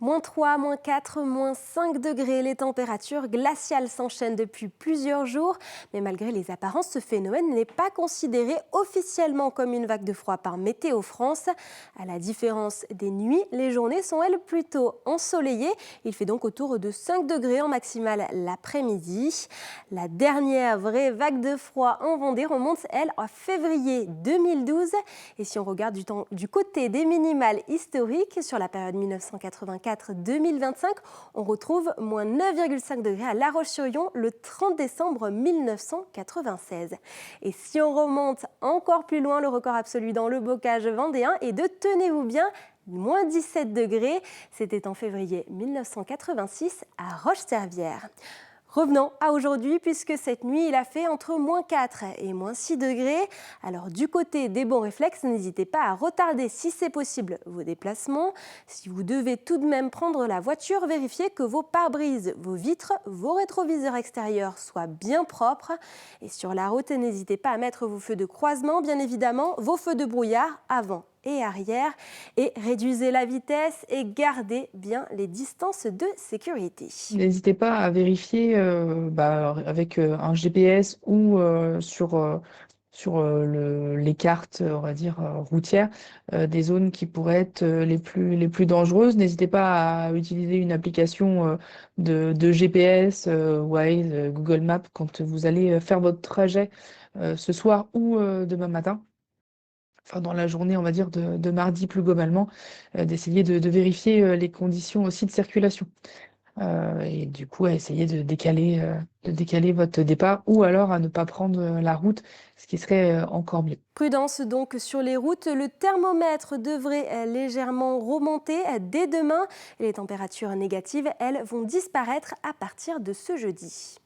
-3, -4, -5 degrés, les températures glaciales s'enchaînent depuis plusieurs jours. Mais malgré les apparences, ce phénomène n'est pas considéré officiellement comme une vague de froid par Météo France. À la différence des nuits, les journées sont elles plutôt ensoleillées. Il fait donc autour de 5 degrés en maximale l'après-midi. La dernière vraie vague de froid en Vendée remonte, elle, en février 2012. Et si on regarde du côté des minimales historiques, sur la période 1984-2025, on retrouve moins 9,5 degrés à La Roche-sur-Yon le 30 décembre 1996. Et si on remonte encore plus loin, le record absolu dans le bocage vendéen est de, tenez-vous bien, moins 17 degrés. C'était en février 1986 à Roche-Servière. Revenons à aujourd'hui, puisque cette nuit, il a fait entre -4 et -6 degrés. Alors du côté des bons réflexes, n'hésitez pas à retarder si c'est possible vos déplacements. Si vous devez tout de même prendre la voiture, vérifiez que vos pare-brises, vos vitres, vos rétroviseurs extérieurs soient bien propres. Et sur la route, n'hésitez pas à mettre vos feux de croisement, bien évidemment, vos feux de brouillard avant et arrière, et réduisez la vitesse et gardez bien les distances de sécurité. N'hésitez pas à vérifier avec un GPS ou sur les cartes, on va dire, routières, des zones qui pourraient être les plus dangereuses. N'hésitez pas à utiliser une application de GPS, Waze, Google Maps, quand vous allez faire votre trajet ce soir ou demain matin. Enfin, dans la journée, on va dire, de mardi plus globalement, d'essayer de vérifier les conditions aussi de circulation. Et du coup, à essayer de décaler votre départ ou alors à ne pas prendre la route, ce qui serait encore mieux. Prudence donc sur les routes. Le thermomètre devrait légèrement remonter dès demain. Les températures négatives, elles, vont disparaître à partir de ce jeudi.